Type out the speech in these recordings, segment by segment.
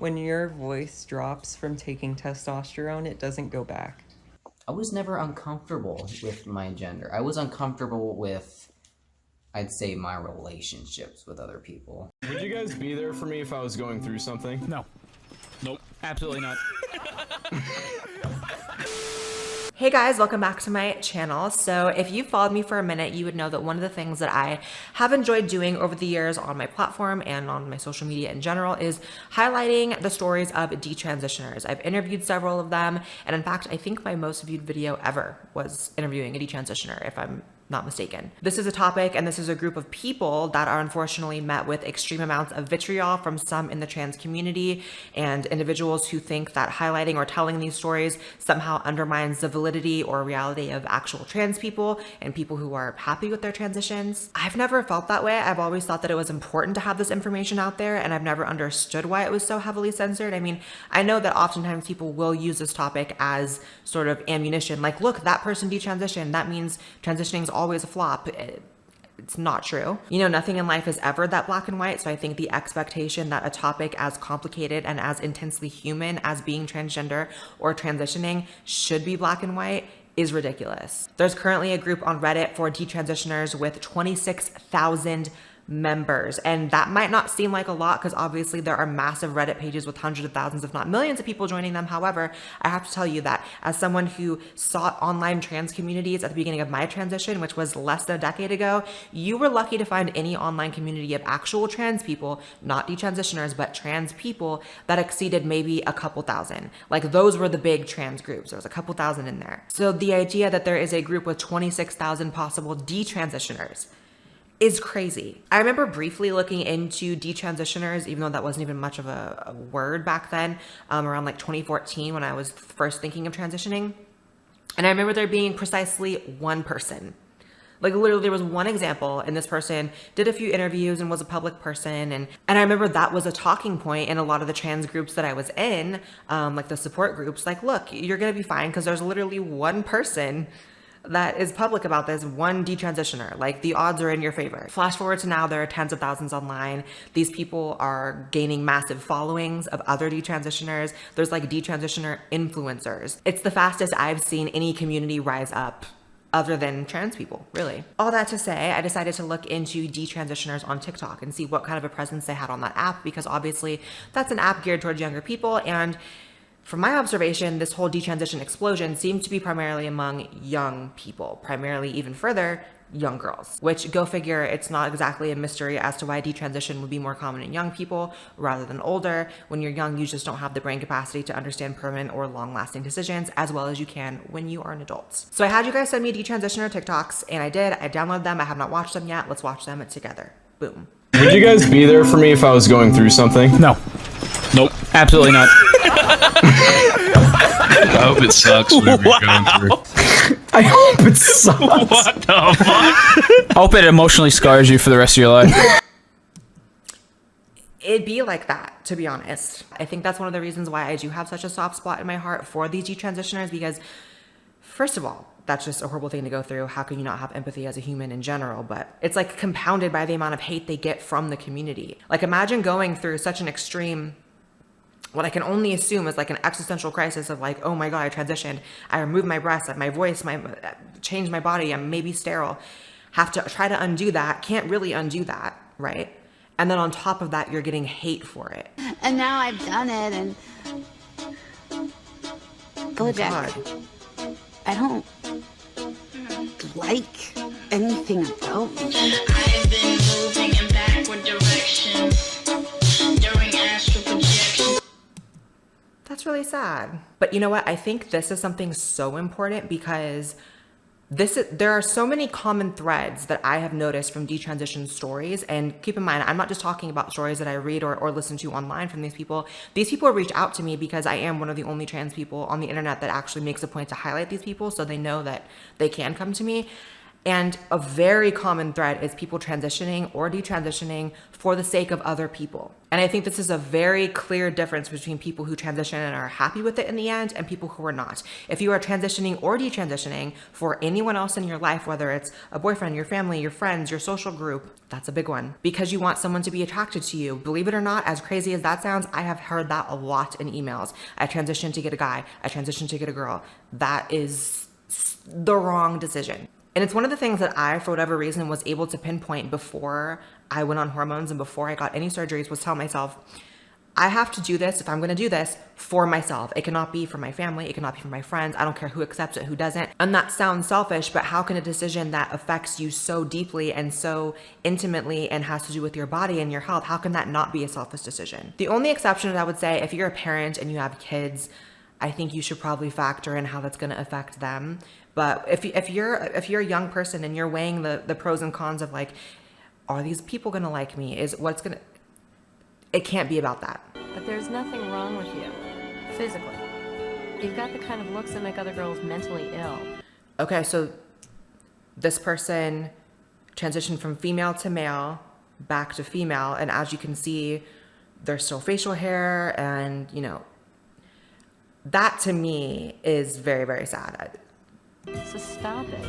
When your voice drops from taking testosterone, it doesn't go back. I was never uncomfortable with my gender. I was uncomfortable with, I'd say, my relationships with other people. Would you guys be there for me if I was going through something? No. Nope. Absolutely not. Hey guys, welcome back to my channel. So if you followed me for a minute, you would know that one of the things that I have enjoyed doing over the years on my platform and on my social media in general is highlighting the stories of detransitioners. I've interviewed several of them, and in fact, I think my most viewed video ever was interviewing a detransitioner, if I'm not mistaken. This is a topic and this is a group of people that are unfortunately met with extreme amounts of vitriol from some in the trans community and individuals who think that highlighting or telling these stories somehow undermines the validity or reality of actual trans people and people who are happy with their transitions. I've never felt that way. I've always thought that it was important to have this information out there, and I've never understood why it was so heavily censored. I mean, I know that oftentimes people will use this topic as sort of ammunition, like, look, that person detransitioned, that means transitioning is always a flop. It's not true. You know, nothing in life is ever that black and white. So I think the expectation that a topic as complicated and as intensely human as being transgender or transitioning should be black and white is ridiculous. There's currently a group on Reddit for detransitioners with 26,000 members, and that might not seem like a lot because obviously there are massive Reddit pages with hundreds of thousands if not millions of people joining them. However, I have to tell you that as someone who sought online trans communities at the beginning of my transition, which was less than a decade ago, you were lucky to find any online community of actual trans people, not detransitioners, but trans people, that exceeded maybe a couple thousand. Like, those were the big trans groups. There was a couple thousand in there. So the idea that there is a group with 26,000 possible detransitioners is crazy. I remember briefly looking into detransitioners, even though that wasn't even much of a word back then, around like 2014 when I was first thinking of transitioning. And I remember there being precisely one person. Like, literally there was one example, and this person did a few interviews and was a public person. And I remember that was a talking point in a lot of the trans groups that I was in, like the support groups, like, look, you're gonna be fine because there's literally one person that is public about this, one detransitioner. Like, the odds are in your favor. Flash forward to now, there are tens of thousands online. These people are gaining massive followings of other detransitioners. There's like detransitioner influencers. It's the fastest I've seen any community rise up other than trans people, really. All that to say, I decided to look into detransitioners on TikTok and see what kind of a presence they had on that app, because obviously that's an app geared towards younger people. And from my observation, this whole detransition explosion seems to be primarily among young people, primarily even further, young girls, which, go figure, it's not exactly a mystery as to why detransition would be more common in young people rather than older. When you're young, you just don't have the brain capacity to understand permanent or long-lasting decisions as well as you can when you are an adult. So I had you guys send me detransitioner TikToks, and I did. I downloaded them. I have not watched them yet. Let's watch them together. Boom. Would you guys be there for me if I was going through something? No. Nope. Absolutely not. I hope it sucks whatever you're going through. I hope it sucks. What the fuck? I hope it emotionally scars you for the rest of your life. It'd be like that, to be honest. I think that's one of the reasons why I do have such a soft spot in my heart for these detransitioners, because first of all, that's just a horrible thing to go through. How can you not have empathy as a human in general? But it's like compounded by the amount of hate they get from the community. Like, imagine going through such an extreme, what I can only assume is like an existential crisis of like, oh my God, I transitioned. I removed my breasts, my voice, changed my body. I'm maybe sterile. Have to try to undo that. Can't really undo that, right? And then on top of that, you're getting hate for it. And now I've done it, and Bojack, I don't like anything about me. I've been moving in backward directions during astral projection. That's really sad. But you know what? I think this is something so important because there are so many common threads that I have noticed from detransition stories. And keep in mind, I'm not just talking about stories that I read or listen to online from these people. These people reach out to me because I am one of the only trans people on the internet that actually makes a point to highlight these people so they know that they can come to me. And a very common thread is people transitioning or detransitioning for the sake of other people. And I think this is a very clear difference between people who transition and are happy with it in the end and people who are not. If you are transitioning or detransitioning for anyone else in your life, whether it's a boyfriend, your family, your friends, your social group, that's a big one. Because you want someone to be attracted to you. Believe it or not, as crazy as that sounds, I have heard that a lot in emails. I transitioned to get a guy. I transitioned to get a girl. That is the wrong decision. And it's one of the things that I, for whatever reason, was able to pinpoint before I went on hormones and before I got any surgeries, was tell myself, I have to do this if I'm going to do this for myself. It cannot be for my family. It cannot be for my friends. I don't care who accepts it, who doesn't. And that sounds selfish, but how can a decision that affects you so deeply and so intimately and has to do with your body and your health, how can that not be a selfish decision? The only exception is I would say if you're a parent and you have kids, I think you should probably factor in how that's going to affect them. But if you're a young person and you're weighing the pros and cons of like, are these people going to like me? It can't be about that. But there's nothing wrong with you, physically. You've got the kind of looks that make other girls mentally ill. Okay, so this person transitioned from female to male, back to female, and as you can see, there's still facial hair, and that to me is very, very sad. So stop it.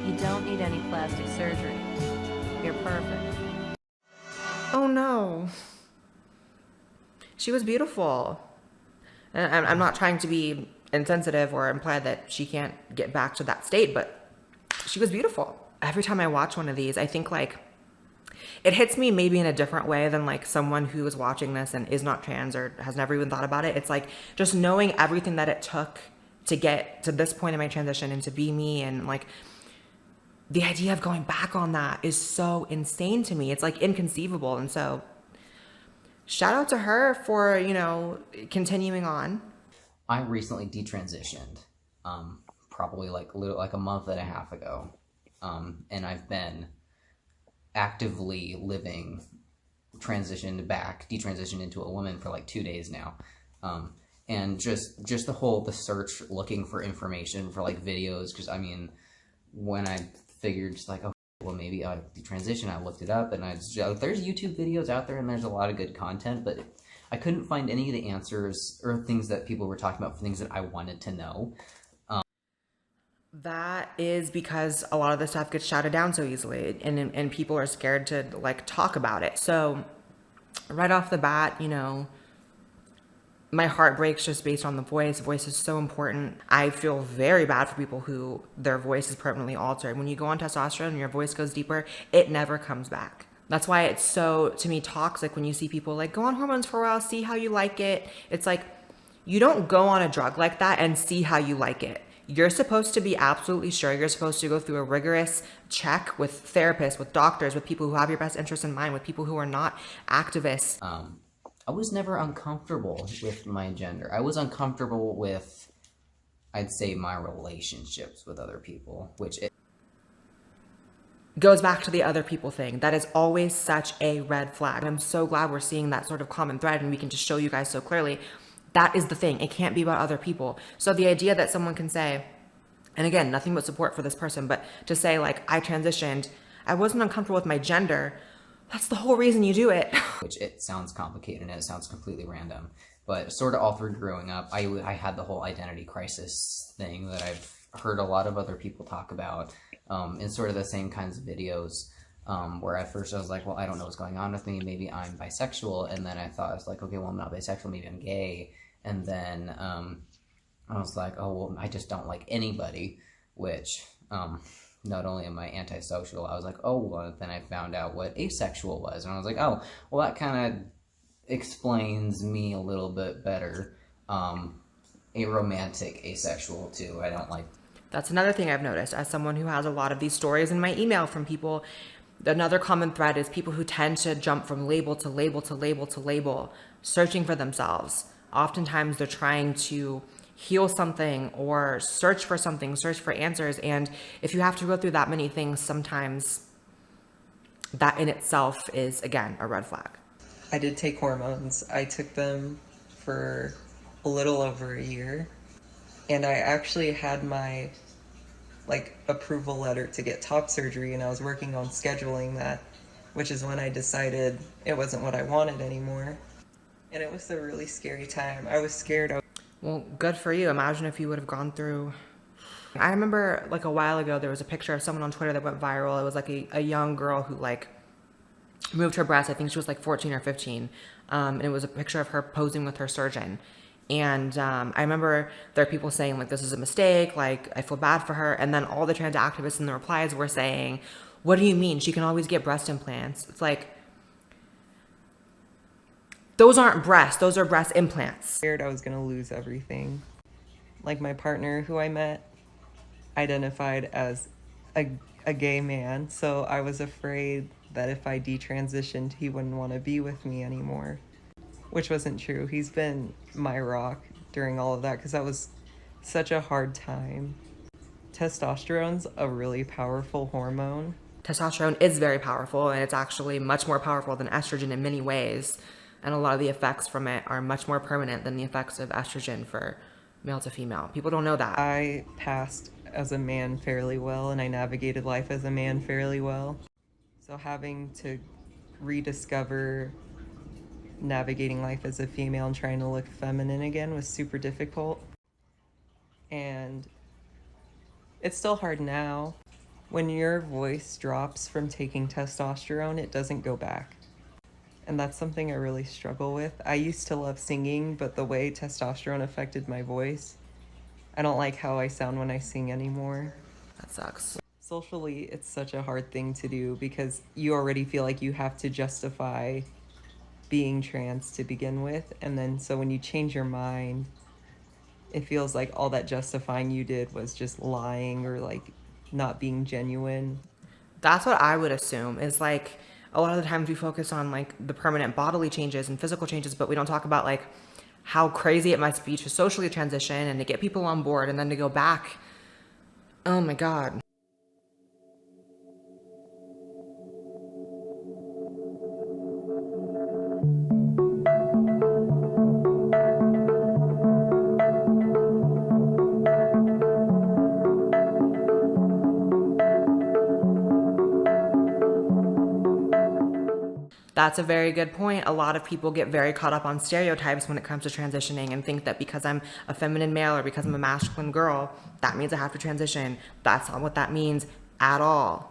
You don't need any plastic surgery. You're perfect. Oh no. She was beautiful. And I'm not trying to be insensitive or imply that she can't get back to that state, but she was beautiful. Every time I watch one of these, I think like it hits me maybe in a different way than like someone who is watching this and is not trans or has never even thought about it. It's like just knowing everything that it took to get to this point in my transition and to be me, and like the idea of going back on that is so insane to me. It's like inconceivable. And so shout out to her for, continuing on. I recently detransitioned, probably like a month and a half ago. And I've been actively living detransitioned into a woman for like 2 days now. And just the search looking for information for like videos, because I mean, when I figured just like, oh, well, maybe I detransition, I looked it up, and there's YouTube videos out there and there's a lot of good content, but I couldn't find any of the answers or things that people were talking about for things that I wanted to know. That is because a lot of the stuff gets shouted down so easily, and people are scared to like talk about it. So right off the bat, my heart breaks just based on the voice. Voice is so important. I feel very bad for people who their voice is permanently altered. When you go on testosterone and your voice goes deeper, it never comes back. That's why it's so, to me, toxic when you see people like go on hormones for a while, see how you like it. It's like, you don't go on a drug like that and see how you like it. You're supposed to be absolutely sure. You're supposed to go through a rigorous check with therapists, with doctors, with people who have your best interests in mind, with people who are not activists. I was never uncomfortable with my gender. I was uncomfortable with, I'd say, my relationships with other people, which goes back to the other people thing. That is always such a red flag. I'm so glad we're seeing that sort of common thread, and we can just show you guys so clearly. That is the thing. It can't be about other people. So the idea that someone can say, and again, nothing but support for this person, but to say like, I transitioned, I wasn't uncomfortable with my gender, that's the whole reason you do it. Which it sounds complicated and it sounds completely random. But sort of all through growing up, I had the whole identity crisis thing that I've heard a lot of other people talk about in sort of the same kinds of videos, where at first I was like, well, I don't know what's going on with me. Maybe I'm bisexual. And then I thought, I was like, okay, well, I'm not bisexual. Maybe I'm gay. And then I was like, oh, well, I just don't like anybody, which... not only am I antisocial, I was like, oh, well, then I found out what asexual was. And I was like, oh, well, that kind of explains me a little bit better. A romantic asexual, too. I don't like... That's another thing I've noticed as someone who has a lot of these stories in my email from people. Another common thread is people who tend to jump from label to label to label to label, searching for themselves. Oftentimes, they're trying to heal something or search for something, search for answers. And if you have to go through that many things, sometimes that in itself is, again, a red flag. I did take hormones. I took them for a little over a year. And I actually had my like approval letter to get top surgery, and I was working on scheduling that, which is when I decided it wasn't what I wanted anymore. And it was a really scary time. I was scared. Well, good for you. Imagine if you would have gone through. I remember like a while ago, there was a picture of someone on Twitter that went viral. It was like a young girl who like moved her breast. I think she was like 14 or 15. And it was a picture of her posing with her surgeon. And I remember there are people saying like, this is a mistake. Like, I feel bad for her. And then all the trans activists in the replies were saying, what do you mean? She can always get breast implants. It's like, those aren't breasts. Those are breast implants. Scared I was going to lose everything. Like my partner who I met identified as a gay man. So I was afraid that if I detransitioned, he wouldn't want to be with me anymore, which wasn't true. He's been my rock during all of that because that was such a hard time. Testosterone's a really powerful hormone. Testosterone is very powerful, and it's actually much more powerful than estrogen in many ways. And a lot of the effects from it are much more permanent than the effects of estrogen for male to female. People don't know that. I passed as a man fairly well, and I navigated life as a man fairly well. So having to rediscover navigating life as a female and trying to look feminine again was super difficult. And it's still hard now. When your voice drops from taking testosterone, it doesn't go back. And that's something I really struggle with. I used to love singing, but the way testosterone affected my voice, I don't like how I sound when I sing anymore. That sucks. Socially, it's such a hard thing to do because you already feel like you have to justify being trans to begin with. And then so when you change your mind, it feels like all that justifying you did was just lying or like not being genuine. That's what I would assume is like a lot of the times we focus on like the permanent bodily changes and physical changes, but we don't talk about like how crazy it must be to socially transition and to get people on board and then to go back. Oh my God. That's a very good point. A lot of people get very caught up on stereotypes when it comes to transitioning and think that because I'm a feminine male or because I'm a masculine girl, that means I have to transition. That's not what that means at all.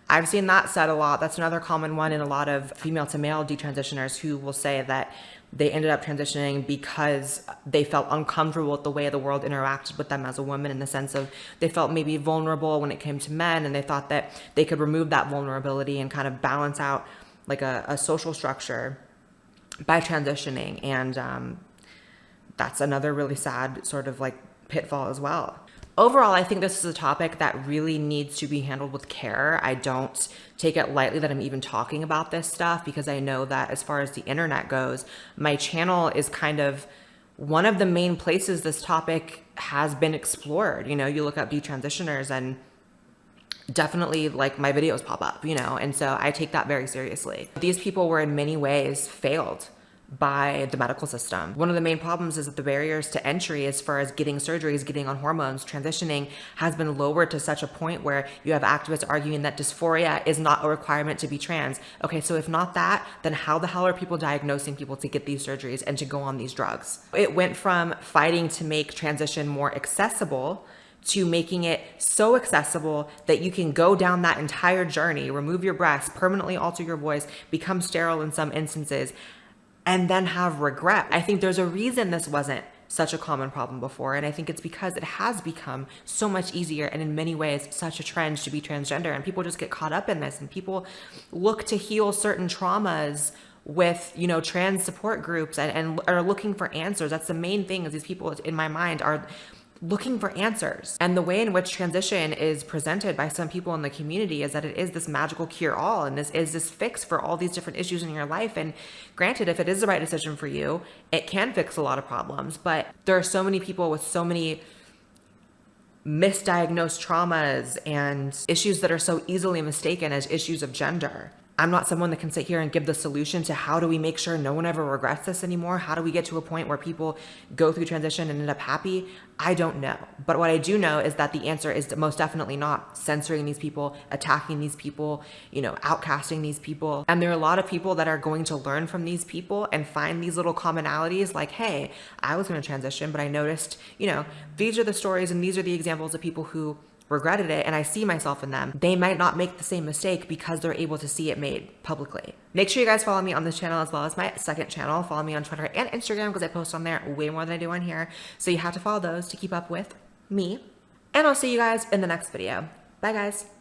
I've seen that said a lot. That's another common one in a lot of female to male detransitioners who will say that they ended up transitioning because they felt uncomfortable with the way the world interacted with them as a woman, in the sense of they felt maybe vulnerable when it came to men, and they thought that they could remove that vulnerability and kind of balance out like a social structure by transitioning. And that's another really sad sort of like pitfall as well. Overall, I think this is a topic that really needs to be handled with care. I don't take it lightly that I'm even talking about this stuff, because I know that as far as the internet goes, my channel is kind of one of the main places this topic has been explored. You know, you look up detransitioners and definitely like my videos pop up, you know, and so I take that very seriously. These people were in many ways failed by the medical system. One of the main problems is that the barriers to entry as far as getting surgeries, getting on hormones, transitioning has been lowered to such a point where you have activists arguing that dysphoria is not a requirement to be trans. Okay, so if not that, then how the hell are people diagnosing people to get these surgeries and to go on these drugs? It went from fighting to make transition more accessible to making it so accessible that you can go down that entire journey, remove your breasts, permanently alter your voice, become sterile in some instances, and then have regret. I think there's a reason this wasn't such a common problem before, and I think it's because it has become so much easier and in many ways such a trend to be transgender, and people just get caught up in this, and people look to heal certain traumas with, you know, trans support groups and are looking for answers. That's the main thing, is these people in my mind are looking for answers. And the way in which transition is presented by some people in the community is that it is this magical cure-all, and this is this fix for all these different issues in your life. And granted, if it is the right decision for you, it can fix a lot of problems. But there are so many people with so many misdiagnosed traumas and issues that are so easily mistaken as issues of gender. I'm not someone that can sit here and give the solution to how do we make sure no one ever regrets this anymore? How do we get to a point where people go through transition and end up happy? I don't know. But what I do know is that the answer is most definitely not censoring these people, attacking these people, outcasting these people. And there are a lot of people that are going to learn from these people and find these little commonalities like, hey, I was going to transition, but I noticed, these are the stories and these are the examples of people who regretted it, and I see myself in them. They might not make the same mistake because they're able to see it made publicly. Make sure you guys follow me on this channel as well as my second channel. Follow me on Twitter and Instagram because I post on there way more than I do on here. So you have to follow those to keep up with me. And I'll see you guys in the next video. Bye guys.